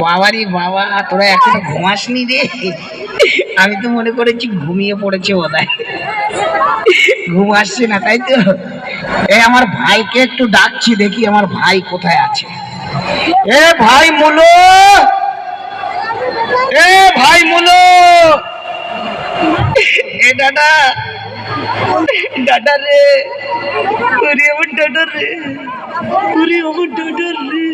বাবারি বাবা, তোরা এখনো ঘুমাসনি রে? আমি তো মনে করেছি ঘুমিয়ে পড়েছে বোধহয়, ঘুম আসছে না, তাই তো? এই আমার ভাইকে একটু ডাকছি, দেখি আমার ভাই কোথায় আছে। এ ভাই মুলো, এ ভাই মুলো, এ দাদা, দাদা রে, ওরে আমার দাদা রে, ওরে আমার দাদা রে,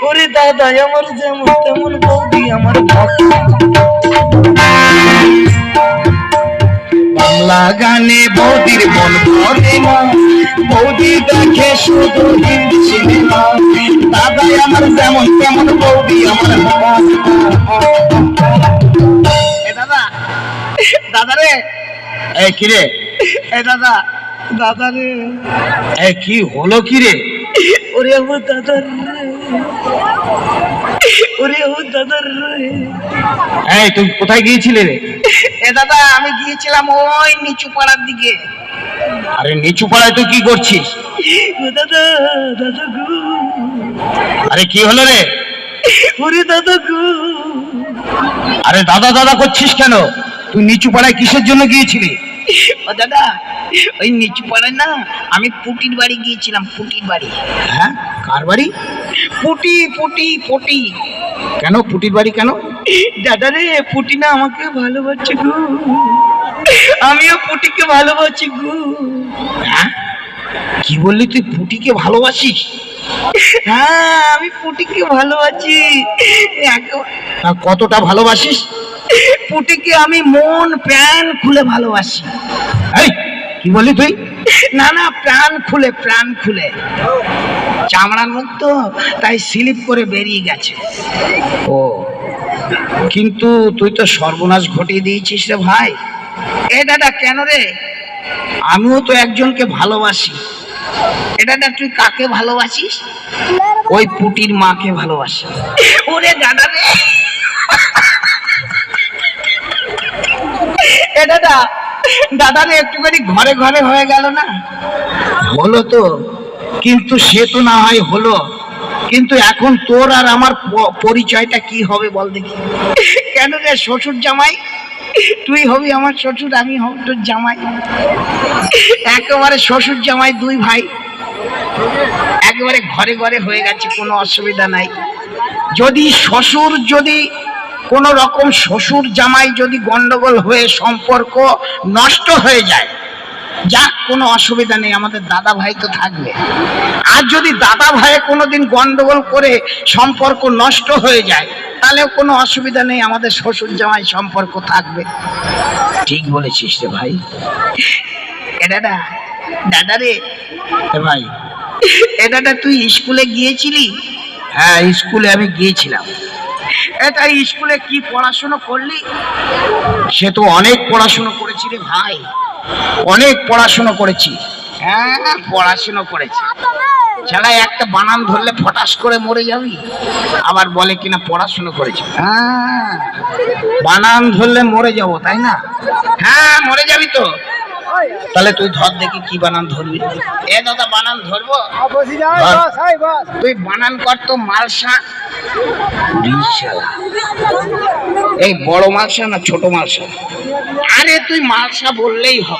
ওরে দাদা আমার যেমন তেমন বৌদি আমার বাংলা গানে বৌদির মন ভরে না, বৌদি দেখে শুধু হিন্দি সিনেমা, দাদাই আমার যেমন তেমন বৌদি আমার। দাদা, দাদা রে, এই কি রে? এই দাদা, দাদা রে, এই কি হলো কি রে? ওরে আমার দাদা রে, ওরে আমার দাদা রে। এই তুই কোথায় গিয়েছিলে রে? এ দাদা, আমি গিয়েছিলাম ওই নিচু পাড়ার দিকে। আরে নিচু পাড়ায় তুই কি করছিস? দাদা, দাদা গো। আরে কি হলো রে? ওরে দাদা গো। আরে দাদা দাদা করছিস কেন? তুই নিচু পাড়ায় কিসের জন্য গিয়েছিলি? ও দাদা, ওই নিচু পাড়ায় না আমি পুটির বাড়ি গিয়েছিলাম, পুটির বাড়ি। হ্যাঁ, কার বাড়ি? পুটি পুটি পুটি। কেন পুটির বাড়ি কেন? দাদা রে, পুটি না আমাকে ভালোবাসছে গো, আমিও পুটিকে ভালোবাসি গো। হ্যাঁ, কি বললি তুই পুটিকে ভালোবাসিস? হ্যাঁ, আমি পুটিকে ভালোবাসি। কতটা ভালোবাসিস? পুটিকে আমি মন প্রাণ খুলে ভালোবাসি। এই কি বললি তুই? না না, প্রাণ খুলে, প্রাণ খুলে। চামড়ার মুখ তো, তাই স্লিপ করে বেরিয়ে গেছে। ও, কিন্তু তুই তো সর্বনাশ ঘটিয়ে দিয়েছিস রে ভাই। এ দাদা, কেন রে? আমিও তো একজনকে ভালোবাসি। এ দাদা, তুই কাকে ভালোবাসিস? ওই পুটির মাকে ভালোবাসি। ওরে দাদা রে, এ দাদা, দাদা রে, একটুখানি ঘরে ঘরে হয়ে গেল না? হলো তো, কিন্তু সে তো না হয় হলো, কিন্তু এখন তোর আর আমার পরিচয়টা কি হবে বল দেখি? কেন রে? শ্বশুর জামাই, তুই হবি আমার শ্বশুর, আমি হব তোর জামাই। একেবারে শ্বশুর জামাই দুই ভাই, একেবারে ঘরে ঘরে হয়ে গেছে, কোনো অসুবিধা নাই। যদি শ্বশুর, যদি কোন রকম শ্বশুর জামাই যদি গন্ডগোল হয়ে সম্পর্ক নষ্ট হয়ে যায়, যাক, কোনো অসুবিধা নেই, আমাদের দাদা ভাই তো থাকবে। আর যদি দাদা ভাই কোনোদিন গন্ডগোল করে সম্পর্ক নষ্ট হয়ে যায়, তাহলেও কোনো অসুবিধা নেই, আমাদের শ্বশুর জামাই সম্পর্ক থাকবে। ঠিক বলেছিস রে ভাই। এ দাদা, দাদা রে, এ ভাই, এ দাদা, তুই স্কুলে গিয়েছিলি? হ্যাঁ, স্কুলে আমি গিয়েছিলাম। এটা স্কুলে কি পড়াশোনা করলি? সে তো অনেক পড়াশোনা করেছি রে ভাই, অনেক পড়াশোনা করেছি। হ্যাঁ, পড়াশোনা করেছি। ছাড়া একটা বানান ধরলে ফটাস করে মরে যাবি, আবার বলে কিনা পড়াশোনা করেছি। হ্যাঁ, বানান ধরলে মরে যাব, তাই না? হ্যাঁ, মরে যাবি তো। তাহলে তুই ধর দেখি কি বানান ধরবি। এ দাদা, বানান ধরবো? তুই বানান কর তো, মালসা। এই বড় মালসা না ছোট মালসা? আরে তুই মালসা বললেই হবে।